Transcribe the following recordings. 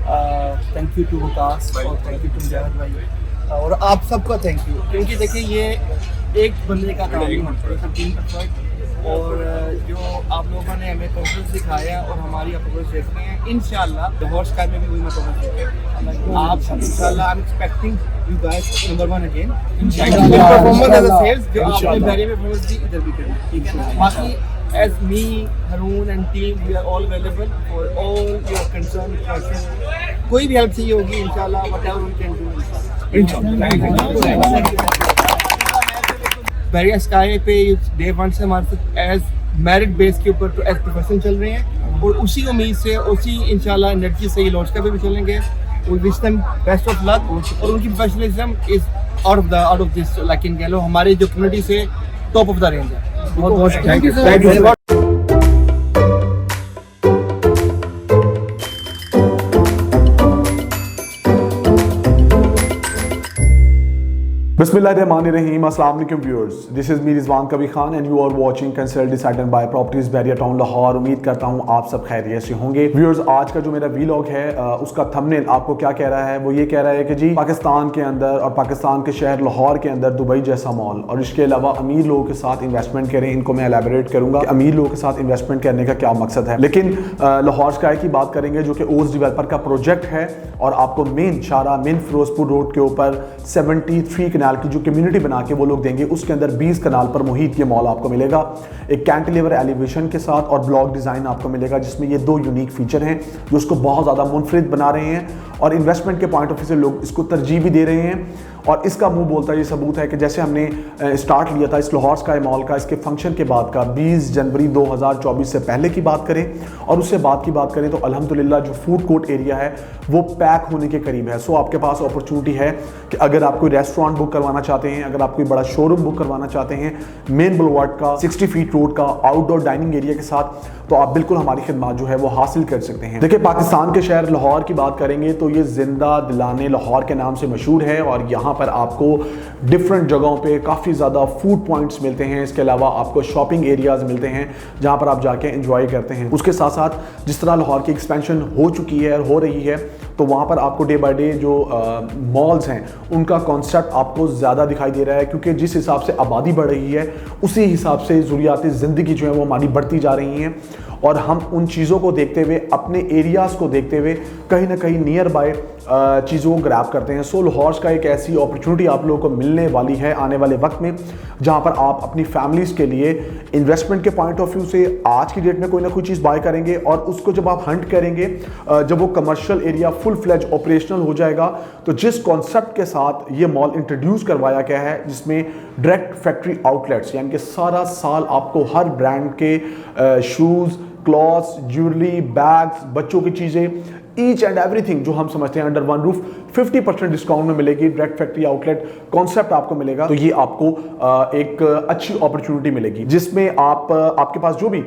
Thank you to विकास और thank you to मुजाहिद भाई और आप सबका थैंक यू, क्योंकि देखिए ये एक बंदे का काम नहीं होता, टीम एफर्ट। और जो आप लोगों ने हमें परफॉर्मेंस दिखाया और हमारी परफॉर्मेंस देख रहे हैं, इंशाल्लाह लाहौर स्काई में भी वही परफॉर्मेंस देखेंगे आप इंशाल्लाह। I am expecting you guys number 1 again इंशाल्लाह। परफॉर्मेंस एज अ सेल्स जो आपने बैरियर में परफॉर्मेंस दी इधर भी करें, ठीक है ना। बाकी as me, Haroon and team, we are all available for all your concern, questions. कोई भी हेल्प चाहिए होगी इंशाल्लाह, whatever we can do इंशाल्लाह। बैरियर स्काई पे डे 1 से हमारे साथ एज मेरिट बेस के ऊपर तो एज प्रोफेशनल चल रहे हैं और उसी उम्मीद से उसी इंशाल्लाह एनर्जी से ये लॉन्च का भी चलेंगे। We wish them best of luck और उनकी professionalism is out of this, like in कह लो हमारी जो कम्युनिटी से टॉप ऑफ द रेंज है। बहुत बहुत thank you. Bismillahirrahmanirrahim. Assalamu alaikum viewers. This is me Rizwan Kavi Khan and you are watching Consult Decide and Buy Properties Barrier Town Lahore. उम्मीद करता हूँ आप सब खैरियत से होंगे। व्यूअर्स, आज का जो मेरा वीलॉग है उसका थंबनेल आपको क्या कह रहा है, वो ये कह रहा है कि जी पाकिस्तान के अंदर और पाकिस्तान के शहर लाहौर के अंदर दुबई जैसा मॉल और इसके अलावा अमीर लोगों के साथ इन्वेस्टमेंट करें। इनको मैं एलैबोरेट करूंगा कि अमीर लोगों के साथ इन्वेस्टमेंट करने का क्या मकसद है। लेकिन लाहौर स्काई की बात करेंगे जो कि ओस डेवलपर का प्रोजेक्ट है और आपको मेन फिरोजपुर रोड के ऊपर 73 कनाल की जो कम्युनिटी बना के वो लोग देंगे, उसके अंदर 20 कनाल पर मुहित ये मॉल आपको मिलेगा। एक कैंटिलीवर एलिवेशन के साथ और ब्लॉक डिजाइन आपको मिलेगा, जिसमें ये 2 यूनिक फीचर हैं जो उसको बहुत ज़्यादा मुनफरिद बना रहे हैं और इन्वेस्टमेंट के पॉइंट ऑफ व्यू से लोग इसको तरजीह भी दे रहे हैं। और इसका मुंह बोलता ये सबूत है कि जैसे हमने स्टार्ट लिया था इस लाहौर स्काई मॉल का, इसके फंक्शन के बाद का 20 जनवरी 2024 से पहले की बात करें और उससे बाद की बात करें तो अल्हम्दुलिल्लाह जो फूड कोर्ट एरिया है वो पैक होने के करीब है। सो आपके पास अपॉर्चुनिटी है कि अगर आप कोई रेस्टोरेंट बुक करवाना चाहते हैं, अगर आप कोई बड़ा शोरूम बुक करवाना चाहते हैं मेन बुलवार्ड का 60 फीट रोड का आउटडोर डाइनिंग एरिया के साथ, तो आप बिल्कुल हमारी खिदमत जो है वो हासिल कर सकते हैं। देखिए, पाकिस्तान के शहर लाहौर की बात करेंगे तो ये जिंदा दिलाने लाहौर के नाम से मशहूर है और यहाँ पर आपको डिफरेंट जगहों पे काफ़ी ज़्यादा फूड पॉइंट्स मिलते हैं। इसके अलावा आपको शॉपिंग एरियाज़ मिलते हैं जहाँ पर आप जाके एंजॉय करते हैं। उसके साथ साथ जिस तरह लाहौर की एक्सपेंशन हो चुकी है और हो रही है, तो वहाँ पर आपको डे बाय डे जो मॉल्स हैं उनका कॉन्सेप्ट आपको ज़्यादा दिखाई दे रहा है, क्योंकि जिस हिसाब से आबादी बढ़ रही है उसी हिसाब से ज़रूरियात ज़िंदगी जो है वो हमारी बढ़ती जा रही हैं और हम उन चीज़ों को देखते हुए, अपने एरियाज़ को देखते हुए कहीं ना कहीं नियर बाय चीज़ों को ग्रैब करते हैं। सो लाहौर का एक ऐसी अपॉर्चुनिटी आप लोगों को मिलने वाली है आने वाले वक्त में, जहाँ पर आप अपनी फैमिलीज़ के लिए इन्वेस्टमेंट के पॉइंट ऑफ व्यू से आज की डेट में कोई ना कोई चीज़ बाय करेंगे और उसको जब आप हंट करेंगे, जब वो commercial area full fledge operational हो जाएगा, तो जिस कॉन्सेप्ट के साथ ये मॉल इंट्रोड्यूस करवाया गया है, जिसमें डायरेक्ट फैक्ट्री आउटलेट्स यानी कि सारा साल आपको हर ब्रांड के शूज़, क्लॉथ्स, ज्वेलरी, बैग्स, बच्चों की चीज़ें, ईच एंड एवरीथिंग जो हम समझते हैं अंडर वन रूफ 50% डिस्काउंट में मिलेगी। डायरेक्ट फैक्ट्री आउटलेट कॉन्सेप्ट आपको मिलेगा, तो ये आपको एक अच्छी अपॉर्चुनिटी मिलेगी, जिसमें आपके पास जो भी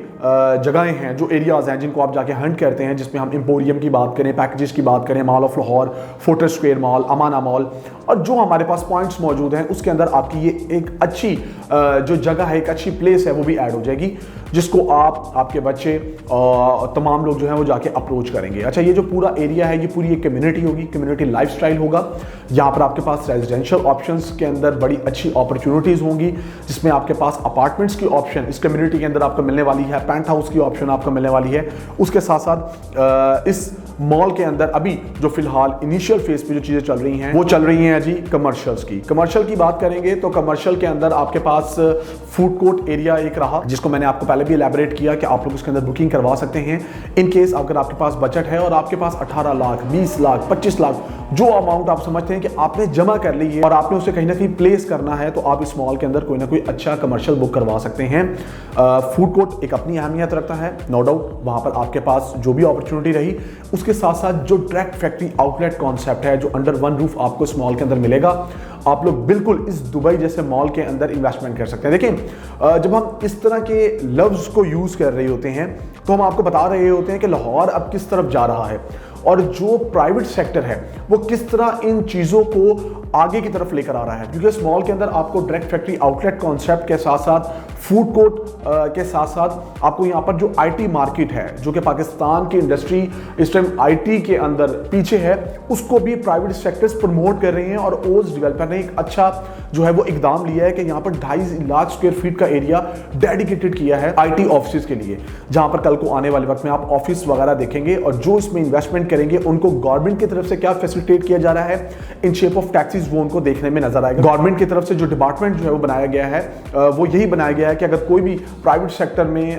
जगहें हैं, जो एरियाज हैं जिनको आप जाके हंट करते हैं, जिसमें हम एम्पोरियम की बात करें, पैकेजेस की बात करें, mall of Lahore, Fortress square mall, Amanah mall, और जो हमारे पास पॉइंट्स मौजूद हैं उसके अंदर आपकी ये एक अच्छी जो जगह है, एक अच्छी प्लेस है, वो भी ऐड हो जाएगी, जिसको आपके बच्चे तमाम लोग जो हैं वो जाके अप्रोच करेंगे। अच्छा, ये जो पूरा एरिया है ये पूरी एक कम्युनिटी होगी, कम्युनिटी लाइफस्टाइल होगा। यहाँ पर आपके पास रेजिडेंशियल ऑप्शंस के अंदर बड़ी अच्छी अपॉर्चुनिटीज़ होंगी, जिसमें आपके पास अपार्टमेंट्स की ऑप्शन इस कम्युनिटी के अंदर आपको मिलने वाली है, पेंट हाउस की ऑप्शन आपको मिलने वाली है। उसके साथ साथ इस मॉल के अंदर अभी जो फिलहाल इनिशियल फेज पे जो चीज़ें चल रही हैं वो चल रही हैं जी कमर्शियल्स की। कमर्शियल की बात करेंगे तो कमर्शियल के अंदर आपके पास फूड कोर्ट एरिया एक रहा, जिसको मैंने आपको पहले भी एलैबोरेट किया कि आप लोग उसके अंदर बुकिंग करवा सकते हैं इन केस अगर आपके पास बजट है और आपके पास 18 लाख, 20 लाख, 25 लाख जो अमाउंट आप समझते हैं कि आपने जमा कर ली है और आपने उसे कहीं ना कहीं प्लेस करना है, तो आप इस मॉल के अंदर कोई ना कोई अच्छा कमर्शियल बुक करवा सकते हैं। फूड कोर्ट एक अपनी अहमियत रखता है, नो डाउट। वहाँ पर आपके पास जो भी अपॉर्चुनिटी रही, उसके साथ साथ जो डायरेक्ट फैक्ट्री आउटलेट कॉन्सेप्ट है जो अंडर वन रूफ आपको इस मॉल के अंदर मिलेगा, आप लोग बिल्कुल इस दुबई जैसे मॉल के अंदर इन्वेस्टमेंट कर सकते हैं। देखिए, जब हम इस तरह के लफ्ज़ को यूज़ कर रहे होते हैं तो हम आपको बता रहे होते हैं कि लाहौर अब किस तरफ जा रहा है और जो प्राइवेट सेक्टर है वो किस तरह इन चीज़ों को आगे की तरफ लेकर आ रहा है, क्योंकि इस मॉल के अंदर आपको डायरेक्ट फैक्ट्री आउटलेट कॉन्सेप्ट के साथ साथ फूड कोर्ट के साथ साथ आपको यहाँ पर जो आईटी मार्केट है, जो कि पाकिस्तान की इंडस्ट्री इस टाइम आईटी के अंदर पीछे है, उसको भी प्राइवेट सेक्टर्स प्रमोट कर रहे हैं। और ओज डेवलपर ने एक अच्छा जो है वो इकदाम लिया है कि यहाँ पर 2.5 लाख स्क्वायर फीट का एरिया डेडिकेटेड किया है आईटी ऑफिस के लिए, जहां पर कल को आने वाले वक्त में आप ऑफिस वगैरह देखेंगे और जो इसमें इन्वेस्टमेंट करेंगे उनको गवर्नमेंट की तरफ से क्या फैसिलिटेट किया जा रहा है इन शेप ऑफ टैक्सेस, वो उनको देखने में नजर आएगा। गवर्नमेंट की तरफ से जो डिपार्टमेंट जो है वो बनाया गया है वो यही बनाया गया है कि अगर कोई भी प्राइवेट सेक्टर में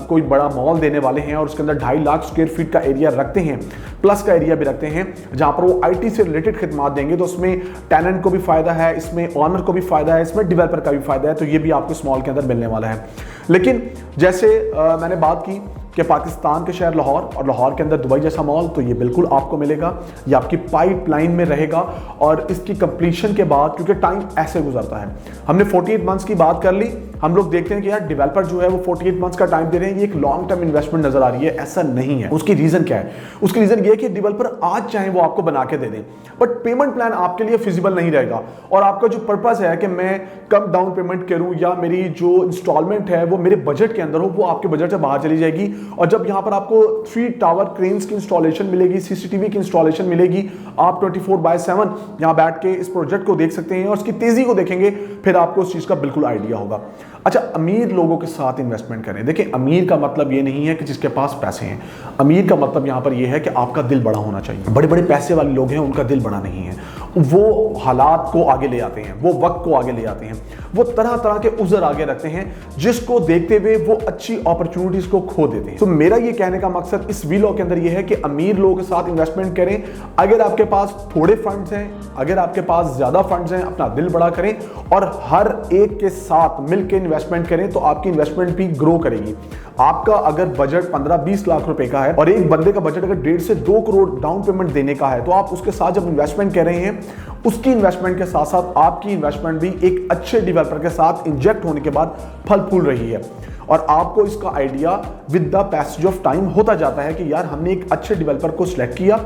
कोई बड़ा मॉल देने वाले हैं और उसके अंदर 2.5 लाख स्क्वायर फीट का एरिया रखते हैं, प्लस का एरिया भी रखते हैं जहां पर वो आईटी से रिलेटेड खिदमात देंगे, तो उसमें टेनेंट को भी फायदा है, इसमें ऑनर को भी फायदा है, इसमें डेवलपर का भी फायदा है। तो ये भी आपको इस मॉल के अंदर मिलने वाला है। लेकिन जैसे मैंने बात की कि पाकिस्तान के शहर लाहौर और लाहौर के अंदर दुबई जैसा मॉल, तो ये बिल्कुल आपको मिलेगा, ये आपकी पाइपलाइन में रहेगा। और इसकी कंप्लीशन के बाद, क्योंकि टाइम ऐसे गुजरता है, हमने 48 मंथ्स की बात कर ली, हम लोग देखते हैं कि यार डेवलपर जो है वो 48 मंथ्स का टाइम दे रहे हैं, ये एक लॉन्ग टर्म इन्वेस्टमेंट नजर आ रही है, ऐसा नहीं है। उसकी रीजन क्या है? उसकी रीजन ये है कि डेवलपर आज चाहे वो आपको बना के दे दें, बट पेमेंट प्लान आपके लिए फिजिबल नहीं रहेगा। और आपका जो पर्पस है कि मैं कम डाउन पेमेंट करूं या मेरी जो इंस्टॉलमेंट है वो मेरे बजट के अंदर हो, वो आपके बजट से बाहर चली जाएगी। और जब यहाँ पर आपको 3 टावर क्रेन्स की इंस्टॉलेशन मिलेगी, सीसीटीवी की इंस्टॉलेशन मिलेगी, आप 24/7 यहाँ बैठ के इस प्रोजेक्ट को देख सकते हैं और उसकी तेजी को देखेंगे, फिर आपको उस चीज का बिल्कुल आइडिया होगा। अच्छा, अमीर लोगों के साथ इन्वेस्टमेंट करें। देखिए, अमीर का मतलब ये नहीं है कि जिसके पास पैसे हैं, अमीर का मतलब यहाँ पर यह है कि आपका दिल बड़ा होना चाहिए। बड़े बड़े पैसे वाले लोग हैं, उनका दिल बड़ा नहीं है, वो हालात को आगे ले आते हैं, वो वक्त को आगे ले आते हैं, वो तरह तरह के उज़र आगे रखते हैं, जिसको देखते हुए वो अच्छी अपॉर्चुनिटीज को खो देते हैं। तो मेरा ये कहने का मकसद इस वीडियो के अंदर ये है कि अमीर लोगों के साथ इन्वेस्टमेंट करें। अगर आपके पास थोड़े फंड्स हैं, अगर आपके पास ज्यादा फंड्स हैं, अपना दिल बड़ा करें और हर एक के साथ मिलकर इन्वेस्टमेंट करें, तो आपकी इन्वेस्टमेंट भी ग्रो करेगी। आपका अगर बजट 15-20 लाख रुपए का है और एक बंदे का बजट अगर 1.5 से 2 करोड़ डाउन पेमेंट देने का है, तो आप उसके साथ जब इन्वेस्टमेंट कर रहे हैं, उसकी इन्वेस्टमेंट के साथ साथ आपकी इन्वेस्टमेंट भी एक अच्छे डेवलपर के साथ इंजेक्ट होने के बाद फल फूल रही है। और आपको इसका idea with the passage of time होता जाता है कि यार हमने एक अच्छे डेवलपर को सिलेक्ट किया,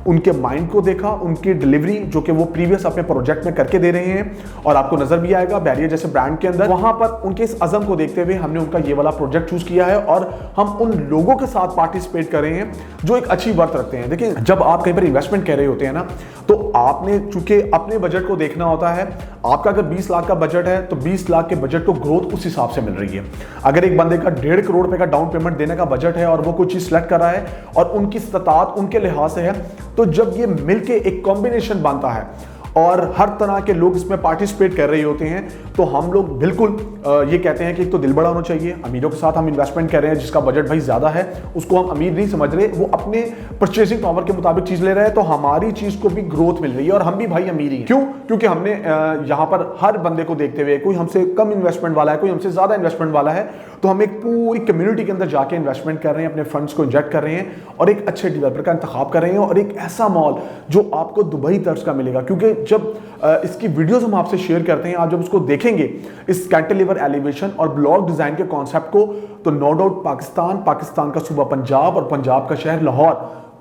उनके माइंड को देखा, उनकी डिलीवरी जो कि वो प्रीवियस अपने प्रोजेक्ट में करके दे रहे हैं, और आपको नजर भी आएगा बैरियर जैसे ब्रांड के अंदर, वहां पर उनके इस अज़म को देखते हुए हमने उनका ये वाला प्रोजेक्ट चूज किया है और हम उन लोगों के साथ पार्टिसिपेट कर रहे हैं जो एक अच्छी वर्थ रखते हैं। देखिए, जब आप कहीं पर इन्वेस्टमेंट कर रहे होते हैं ना, तो आपने चूंकि अपने बजट को देखना होता है। आपका अगर 20 लाख का बजट है, तो 20 लाख के बजट को ग्रोथ उस हिसाब से मिल रही है। अगर एक बंदे का 1.5 करोड़ रुपए का डाउन पेमेंट देने का बजट है और वो कोई चीज सिलेक्ट कर रहा है और उनकी इस्तात उनके लिहाज से है, तो जब ये मिलके एक कॉम्बिनेशन बनता है और हर तरह के लोग इसमें पार्टिसिपेट कर रहे होते हैं, तो हम लोग बिल्कुल ये कहते हैं कि एक तो दिल बड़ा होना चाहिए। अमीरों के साथ हम इन्वेस्टमेंट कर रहे हैं, जिसका बजट भाई ज्यादा है उसको हम अमीर नहीं समझ रहे, वो अपने परचेसिंग पावर के मुताबिक चीज ले रहा है, तो हमारी चीज को भी ग्रोथ मिल रही है और हम भी भाई अमीर ही हैं। क्यों? क्योंकि हमने यहाँ पर हर बंदे को देखते हुए, कोई हमसे कम इन्वेस्टमेंट वाला है, कोई हमसे ज्यादा इन्वेस्टमेंट वाला है, तो हम एक पूरी कम्युनिटी के अंदर जाके इन्वेस्टमेंट कर रहे हैं, अपने फंड्स को इंजेक्ट कर रहे हैं और एक अच्छे डेवलपर का इंतखाब कर रहे हैं और एक ऐसा मॉल जो आपको दुबई तर्ज का मिलेगा। क्योंकि जब इसकी वीडियोस हम आपसे शेयर करते हैं, आप जब उसको देखेंगे, इस कैंटिलीवर एलिवेशन और ब्लॉक डिजाइन के कॉन्सेप्ट को, तो नो डाउट पाकिस्तान का सूबा पंजाब और पंजाब का शहर लाहौर,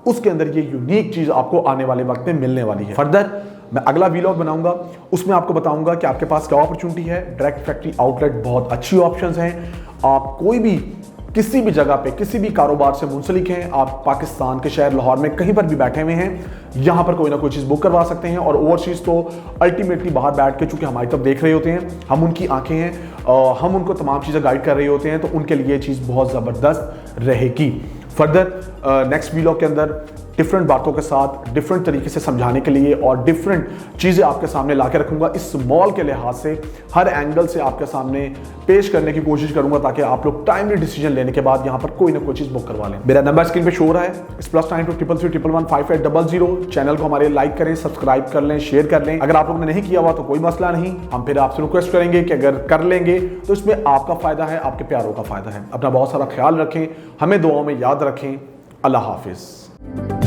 उसके अंदर ये यूनिक चीज आपको आने वाले वक्त में मिलने वाली है। फर्दर मैं अगला वीलॉग बनाऊंगा, उसमें आपको बताऊंगा कि आपके पास क्या अपॉर्चुनिटी है। डायरेक्ट फैक्ट्री आउटलेट बहुत अच्छी ऑप्शंस हैं। आप कोई भी किसी भी जगह पे किसी भी कारोबार से मुंसलिक हैं, आप पाकिस्तान के शहर लाहौर में कहीं पर भी बैठे हुए हैं, यहाँ पर कोई ना कोई चीज़ बुक करवा सकते हैं। और ओवरसीज तो अल्टीमेटली बाहर बैठ के, चूंकि हमारी तरफ देख रहे होते हैं, हम उनकी आंखें हैं, हम उनको तमाम चीज़ें गाइड कर रहे होते हैं, तो उनके लिए ये चीज़ बहुत ज़बरदस्त रहेगी। फर्दर नेक्स्ट वीलॉग के अंदर डिफरेंट बातों के साथ डिफरेंट तरीके से समझाने के लिए और डिफरेंट चीज़ें आपके सामने ला के रखूंगा। इस मॉल के लिहाज से हर एंगल से आपके सामने पेश करने की कोशिश करूंगा, ताकि आप लोग टाइमली डिसीजन लेने के बाद यहाँ पर कोई ना कोई चीज़ बुक करवा लें। मेरा नंबर स्क्रीन पे शो रहा है, इस +9 233 111 5800। चैनल को हमारे लाइक करें, सब्सक्राइब कर लें, शेयर कर लें। अगर आप लोगों ने नहीं किया हुआ तो कोई मसला नहीं, हम फिर आपसे रिक्वेस्ट करेंगे कि अगर कर लेंगे तो इसमें आपका फ़ायदा है, आपके प्यारों का फ़ायदा है। अपना बहुत सारा ख्याल रखें, हमें दुआओं में याद रखें। अल्लाह हाफिज़।